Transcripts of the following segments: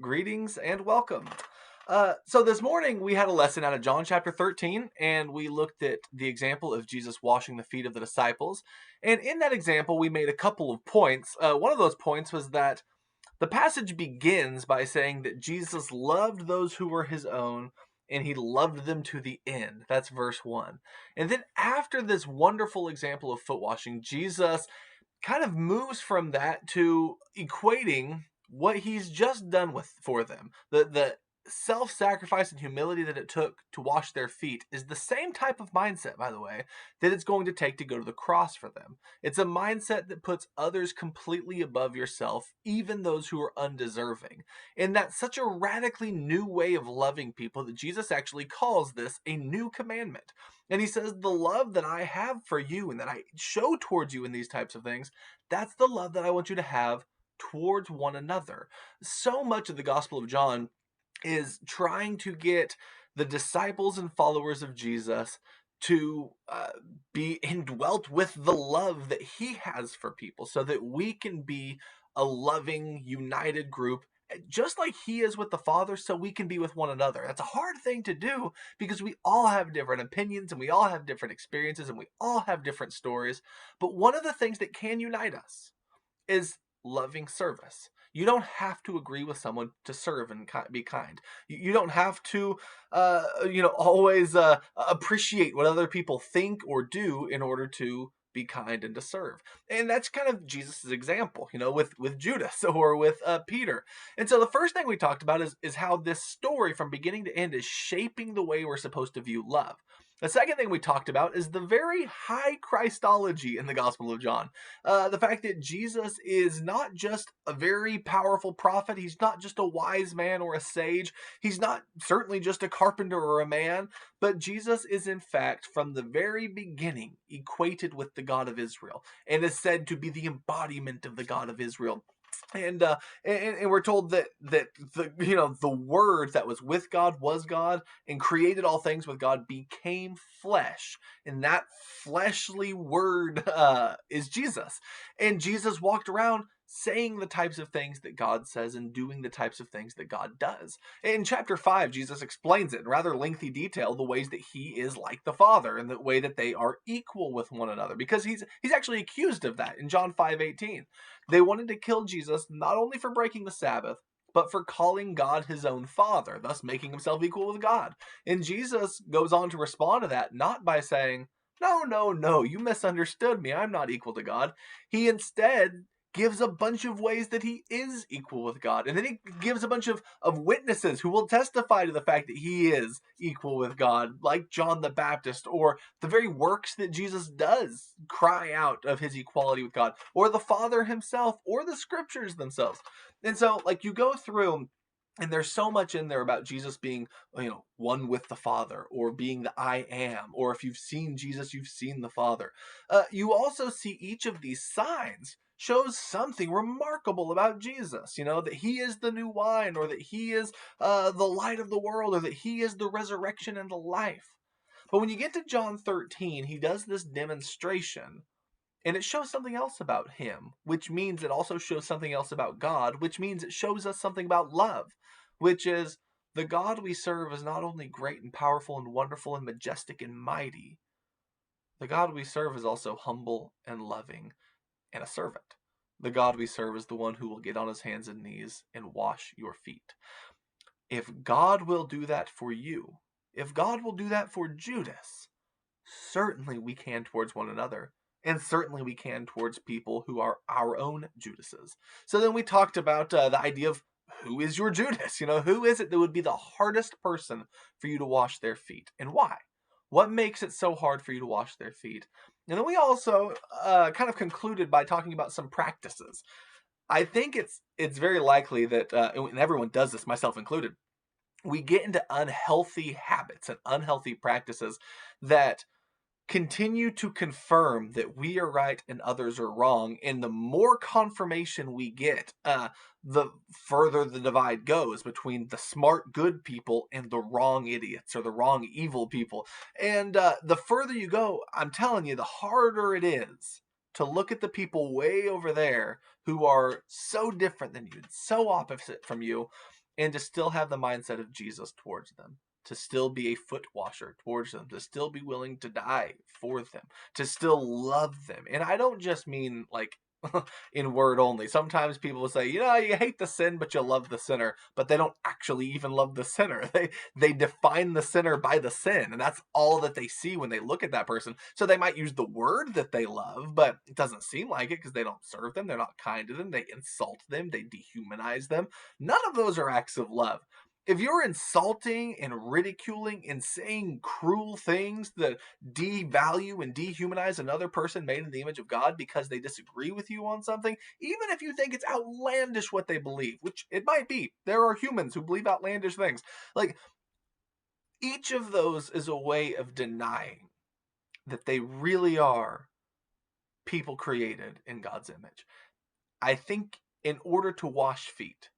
Greetings and welcome. So this morning we had a lesson out of John chapter 13, and we looked at the example of Jesus washing the feet of the disciples. And in that example, we made a couple of points. One of those points was that the passage begins by saying that Jesus loved those who were his own, and he loved them to the end. That's verse 1. And then after this wonderful example of foot washing, Jesus kind of moves from that to equating what he's just done with for them. The self-sacrifice and humility that it took to wash their feet is the same type of mindset, by the way, that it's going to take to go to the cross for them. It's a mindset that puts others completely above yourself, even those who are undeserving. And that's such a radically new way of loving people that Jesus actually calls this a new commandment. And he says, the love that I have for you and that I show towards you in these types of things, that's the love that I want you to have towards one another. So much of the Gospel of John is trying to get the disciples and followers of Jesus to be indwelt with the love that he has for people so that we can be a loving, united group. Just like he is with the Father, so we can be with one another. That's a hard thing to do because we all have different opinions and we all have different experiences and we all have different stories. But one of the things that can unite us is loving service. You don't have to agree with someone to serve and be kind. You don't have to, always appreciate what other people think or do in order to be kind and to serve. And that's kind of Jesus's example, with Judas or with Peter. And so the first thing we talked about is how this story from beginning to end is shaping the way we're supposed to view love. The second thing we talked about is the very high Christology in the Gospel of John. The fact that Jesus is not just a very powerful prophet, he's not just a wise man or a sage, he's not certainly just a carpenter or a man, but Jesus is in fact from the very beginning equated with the God of Israel and is said to be the embodiment of the God of Israel. And we're told that the word that was with God was God and created all things with God became flesh, and that fleshly word is Jesus. And Jesus walked around saying the types of things that God says and doing the types of things that God does. In chapter 5, Jesus explains it in rather lengthy detail, the ways that he is like the Father and the way that they are equal with one another, because he's actually accused of that in John 5:18. They wanted to kill Jesus not only for breaking the Sabbath, but for calling God his own Father, thus making himself equal with God. And Jesus goes on to respond to that, not by saying, no, no, no, you misunderstood me. I'm not equal to God. He instead gives a bunch of ways that he is equal with God. And then he gives a bunch of witnesses who will testify to the fact that he is equal with God, like John the Baptist, or the very works that Jesus does cry out of his equality with God, or the Father himself, or the scriptures themselves. And so, like, you go through and there's so much in there about Jesus being, one with the Father, or being the I am, or if you've seen Jesus, you've seen the Father. You also see each of these signs shows something remarkable about Jesus, that he is the new wine, or that he is the light of the world, or that he is the resurrection and the life. But when you get to John 13, he does this demonstration and it shows something else about him, which means it also shows something else about God, which means it shows us something about love, which is the God we serve is not only great and powerful and wonderful and majestic and mighty, the God we serve is also humble and loving and a servant. The God we serve is the one who will get on his hands and knees and wash your feet. If God will do that for you, if God will do that for Judas, certainly we can towards one another. And certainly we can towards people who are our own Judases. So then we talked about the idea of who is your Judas? Who is it that would be the hardest person for you to wash their feet and why? What makes it so hard for you to wash their feet? And then we also kind of concluded by talking about some practices. I think it's very likely that, and everyone does this, myself included, we get into unhealthy habits and unhealthy practices that continue to confirm that we are right and others are wrong. And the more confirmation we get, the further the divide goes between the smart, good people and the wrong idiots or the wrong, evil people. And the further you go, I'm telling you, the harder it is to look at the people way over there who are so different than you, so opposite from you, and to still have the mindset of Jesus towards them, to still be a foot washer towards them, to still be willing to die for them, to still love them. And I don't just mean like in word only. Sometimes people will say, you hate the sin, but you love the sinner, but they don't actually even love the sinner. They define the sinner by the sin, and that's all that they see when they look at that person. So they might use the word that they love, but it doesn't seem like it because they don't serve them, they're not kind to them, they insult them, they dehumanize them. None of those are acts of love. If you're insulting and ridiculing and saying cruel things that devalue and dehumanize another person made in the image of God because they disagree with you on something, even if you think it's outlandish what they believe, which it might be, there are humans who believe outlandish things. Like, each of those is a way of denying that they really are people created in God's image. I think in order to wash feet,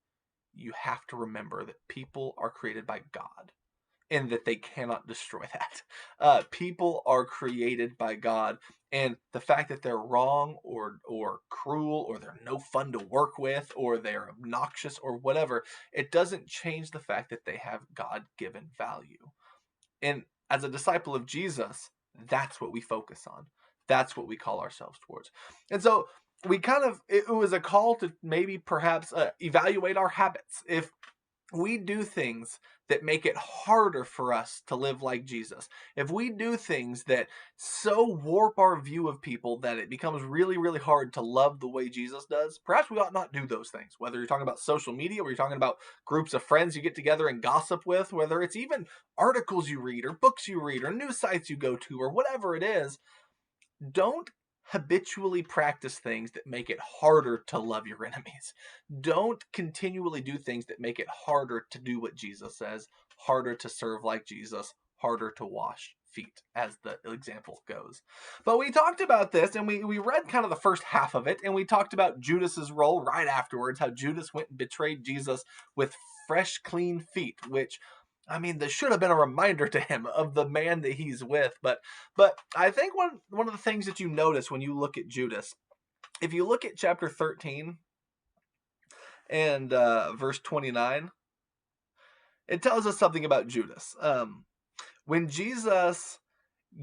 you have to remember that people are created by God and that they cannot destroy that. People are created by God, and the fact that they're wrong or cruel or they're no fun to work with or they're obnoxious or whatever, it doesn't change the fact that they have God-given value. And as a disciple of Jesus, that's what we focus on. That's what we call ourselves towards. And so we it was a call to maybe perhaps evaluate our habits. If we do things that make it harder for us to live like Jesus, if we do things that so warp our view of people that it becomes really, really hard to love the way Jesus does, perhaps we ought not do those things. Whether you're talking about social media, or you're talking about groups of friends you get together and gossip with, whether it's even articles you read or books you read or news sites you go to or whatever it is, don't habitually practice things that make it harder to love your enemies. Don't continually do things that make it harder to do what Jesus says, harder to serve like Jesus, harder to wash feet, as the example goes. But we talked about this, and we read kind of the first half of it, and we talked about Judas's role right afterwards, how Judas went and betrayed Jesus with fresh, clean feet, which, I mean, there should have been a reminder to him of the man that he's with. But I think one of the things that you notice when you look at Judas, if you look at chapter 13 and verse 29, it tells us something about Judas. When Jesus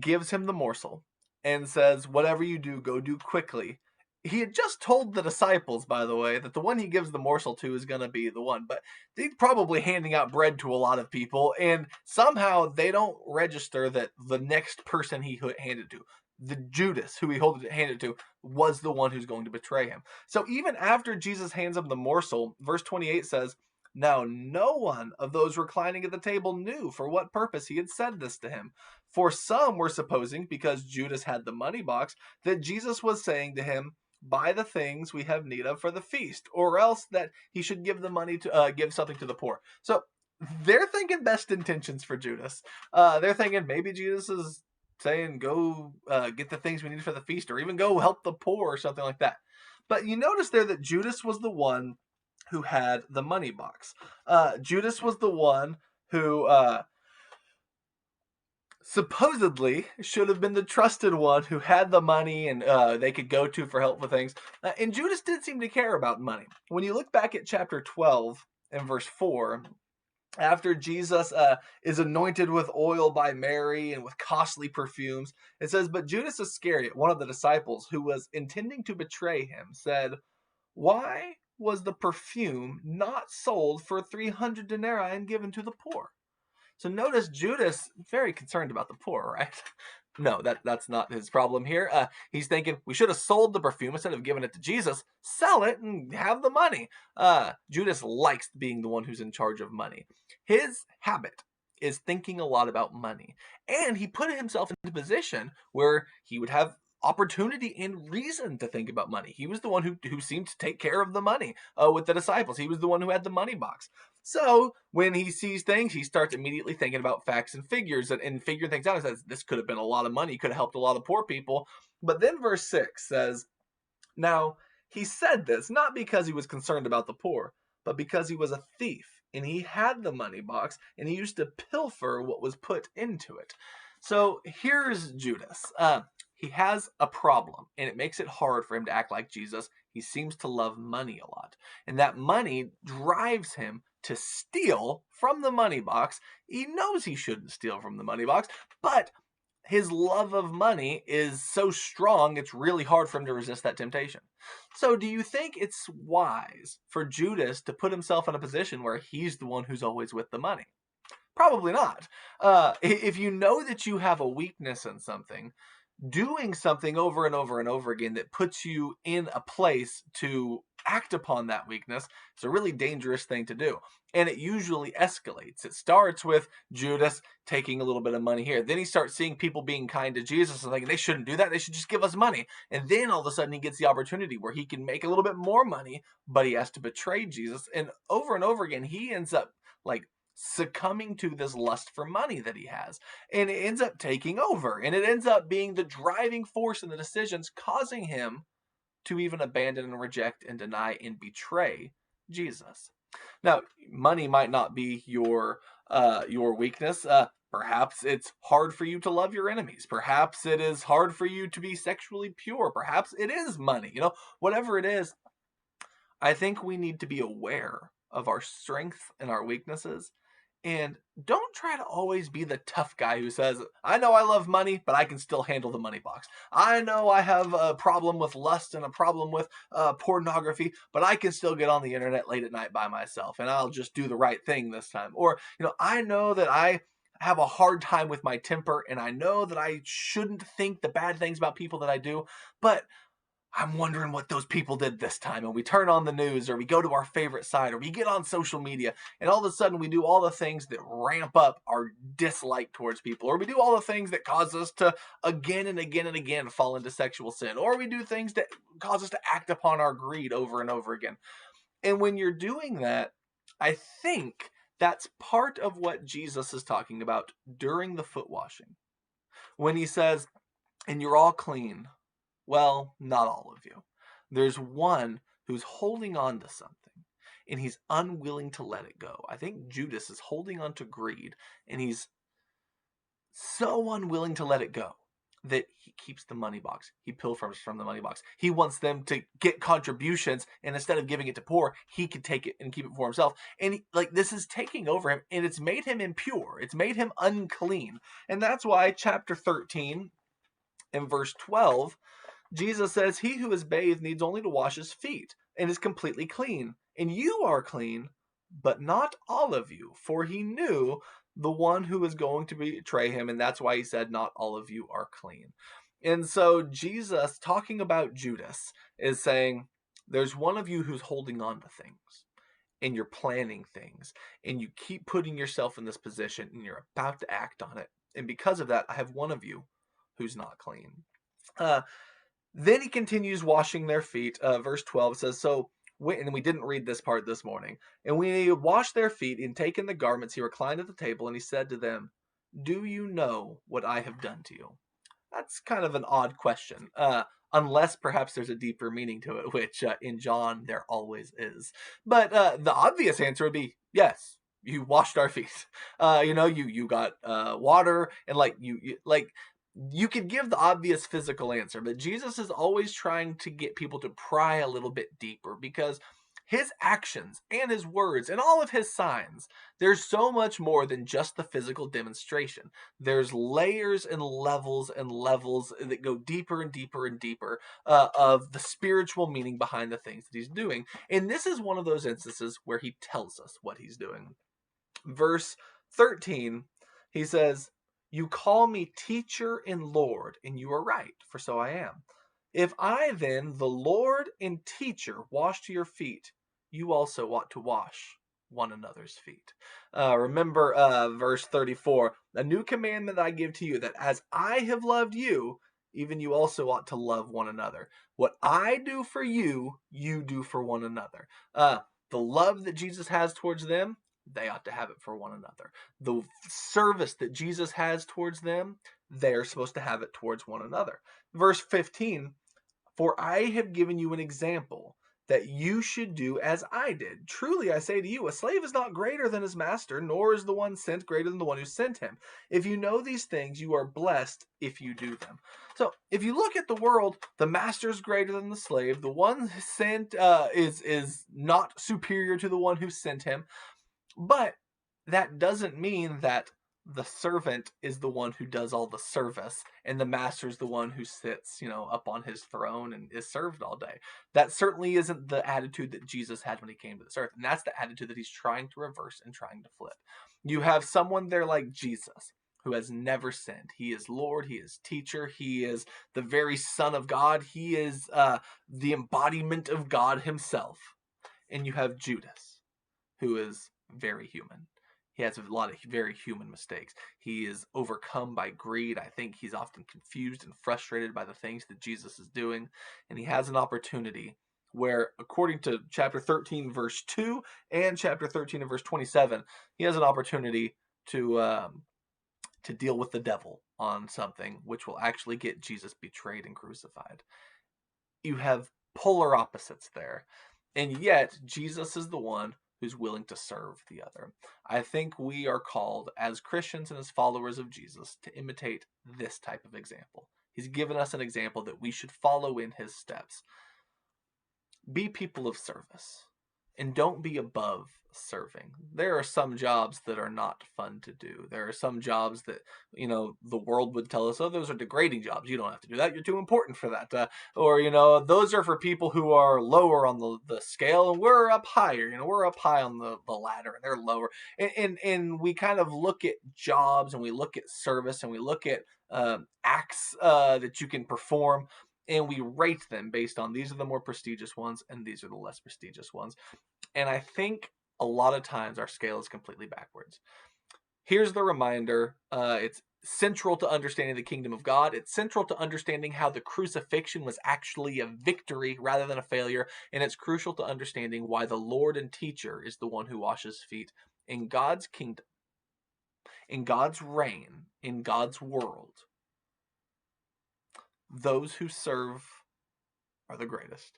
gives him the morsel and says, whatever you do, go do quickly. He had just told the disciples, by the way, that the one he gives the morsel to is going to be the one. But he's probably handing out bread to a lot of people, and somehow they don't register that the next person he handed to, the Judas who he handed to, was the one who's going to betray him. So even after Jesus hands him the morsel, verse 28 says, now no one of those reclining at the table knew for what purpose he had said this to him. For some were supposing, because Judas had the money box, that Jesus was saying to him, buy the things we have need of for the feast, or else that he should give the money to give something to the poor. So they're thinking best intentions for Judas. They're thinking maybe Jesus is saying go get the things we need for the feast, or even go help the poor or something like that. But you notice there that Judas was the one who had the money box. Judas was the one who supposedly should have been the trusted one who had the money and they could go to for help with things. And Judas did seem to care about money. When you look back at chapter 12 and verse 4, after Jesus is anointed with oil by Mary and with costly perfumes, it says, but Judas Iscariot, one of the disciples who was intending to betray him, said, why was the perfume not sold for 300 denarii and given to the poor? So notice Judas very concerned about the poor, right? No, that's not his problem here. He's thinking we should have sold the perfume instead of giving it to Jesus. Sell it and have the money. Judas likes being the one who's in charge of money. His habit is thinking a lot about money, and he put himself in a position where he would have opportunity and reason to think about money. He was the one who seemed to take care of the money with the disciples. He was the one who had the money box. So when he sees things, he starts immediately thinking about facts and figures and figuring things out. He says, this could have been a lot of money, could have helped a lot of poor people. But then verse 6 says, now he said this not because he was concerned about the poor, but because he was a thief, and he had the money box, and he used to pilfer what was put into it. So here's Judas. He has a problem, and it makes it hard for him to act like Jesus. He seems to love money a lot. And that money drives him to steal from the money box. He knows he shouldn't steal from the money box, but his love of money is so strong, it's really hard for him to resist that temptation. So, do you think it's wise for Judas to put himself in a position where he's the one who's always with the money? Probably not. If you know that you have a weakness in something, doing something over and over and over again that puts you in a place to act upon that weakness is a really dangerous thing to do. And it usually escalates. It starts with Judas taking a little bit of money here. Then he starts seeing people being kind to Jesus and thinking they shouldn't do that. They should just give us money. And then all of a sudden he gets the opportunity where he can make a little bit more money, but he has to betray Jesus. And over again, he ends up like succumbing to this lust for money that he has. And it ends up taking over. And it ends up being the driving force in the decisions, causing him to even abandon and reject and deny and betray Jesus. Now, money might not be your weakness. Perhaps it's hard for you to love your enemies. Perhaps it is hard for you to be sexually pure. Perhaps it is money. Whatever it is, I think we need to be aware of our strengths and our weaknesses. And don't try to always be the tough guy who says, I know I love money, but I can still handle the money box. I know I have a problem with lust and a problem with pornography, but I can still get on the internet late at night by myself and I'll just do the right thing this time. Or, I know that I have a hard time with my temper and I know that I shouldn't think the bad things about people that I do, but I'm wondering what those people did this time. And we turn on the news or we go to our favorite site or we get on social media and all of a sudden we do all the things that ramp up our dislike towards people, or we do all the things that cause us to again and again and again fall into sexual sin, or we do things that cause us to act upon our greed over and over again. And when you're doing that, I think that's part of what Jesus is talking about during the foot washing. When he says, and you're all clean. Well, not all of you. There's one who's holding on to something and he's unwilling to let it go. I think Judas is holding on to greed and he's so unwilling to let it go that he keeps the money box. He pilfers from the money box. He wants them to get contributions, and instead of giving it to poor, he could take it and keep it for himself. And this is taking over him, and it's made him impure. It's made him unclean. And that's why chapter 13 and verse 12, Jesus says, he who is bathed needs only to wash his feet and is completely clean. And you are clean, but not all of you. For he knew the one who was going to betray him. And that's why he said, not all of you are clean. And so Jesus, talking about Judas, is saying, there's one of you who's holding on to things. And you're planning things. And you keep putting yourself in this position. And you're about to act on it. And because of that, I have one of you who's not clean. Then he continues washing their feet. Verse 12 says, and we didn't read this part this morning. And when he had washed their feet and taken the garments, he reclined at the table and he said to them, do you know what I have done to you? That's kind of an odd question, unless perhaps there's a deeper meaning to it, which in John there always is. But the obvious answer would be, yes, you washed our feet. You got water and you could give the obvious physical answer, but Jesus is always trying to get people to pry a little bit deeper because his actions and his words and all of his signs, there's so much more than just the physical demonstration. There's layers and levels that go deeper and deeper and deeper of the spiritual meaning behind the things that he's doing. And this is one of those instances where he tells us what he's doing. Verse 13, he says, you call me teacher and Lord, and you are right, for so I am. If I then, the Lord and teacher, wash your feet, you also ought to wash one another's feet. Remember verse 34, a new commandment I give to you, that as I have loved you, even you also ought to love one another. What I do for you, you do for one another. The love that Jesus has towards them, they ought to have it for one another. The service that Jesus has towards them, they're supposed to have it towards one another. Verse 15, for I have given you an example that you should do as I did. Truly, I say to you, a slave is not greater than his master, nor is the one sent greater than the one who sent him. If you know these things, you are blessed if you do them. So, if you look at the world, the master is greater than the slave. The one sent is not superior to the one who sent him. But that doesn't mean that the servant is the one who does all the service and the master is the one who sits, up on his throne and is served all day. That certainly isn't the attitude that Jesus had when he came to this earth. And that's the attitude that he's trying to reverse and trying to flip. You have someone there like Jesus who has never sinned. He is Lord. He is teacher. He is the very Son of God. He is the embodiment of God himself. And you have Judas, who is very human. He has a lot of very human mistakes. He is overcome by greed. I think he's often confused and frustrated by the things that Jesus is doing. And he has an opportunity where, according to chapter 13, verse 2 and chapter 13 and verse 27, he has an opportunity to deal with the devil on something which will actually get Jesus betrayed and crucified. You have polar opposites there. And yet, Jesus is the one who's willing to serve the other. I think we are called, as Christians and as followers of Jesus, to imitate this type of example. He's given us an example that we should follow in his steps. Be people of service, and don't be above serving. There are some jobs that are not fun to do. There are some jobs that, the world would tell us, oh, those are degrading jobs. You don't have to do that. You're too important for that. Or, those are for people who are lower on the scale, and we're up higher. We're up high on the ladder, and they're lower. And we kind of look at jobs, and we look at service, and we look at acts that you can perform, and we rate them based on these are the more prestigious ones and these are the less prestigious ones. And I think a lot of times our scale is completely backwards. Here's the reminder. It's central to understanding the kingdom of God. It's central to understanding how the crucifixion was actually a victory rather than a failure. And it's crucial to understanding why the Lord and teacher is the one who washes feet. In God's kingdom, in God's reign, in God's world, those who serve are the greatest,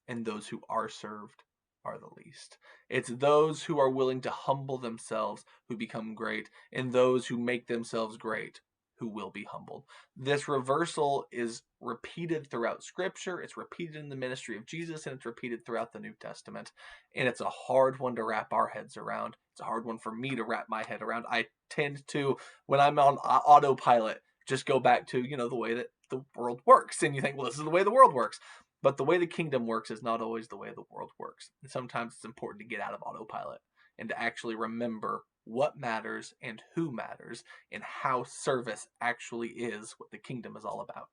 and those who are served are the least. It's those who are willing to humble themselves who become great, and those who make themselves great who will be humbled. This reversal is repeated throughout Scripture, it's repeated in the ministry of Jesus, and it's repeated throughout the New Testament. And it's a hard one to wrap our heads around. It's a hard one for me to wrap my head around. I tend to, when I'm on autopilot, just go back to, the way that the world works. And you think, well, this is the way the world works. But the way the kingdom works is not always the way the world works. And sometimes it's important to get out of autopilot and to actually remember what matters and who matters and how service actually is what the kingdom is all about.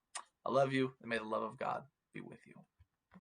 I love you, and may the love of God be with you.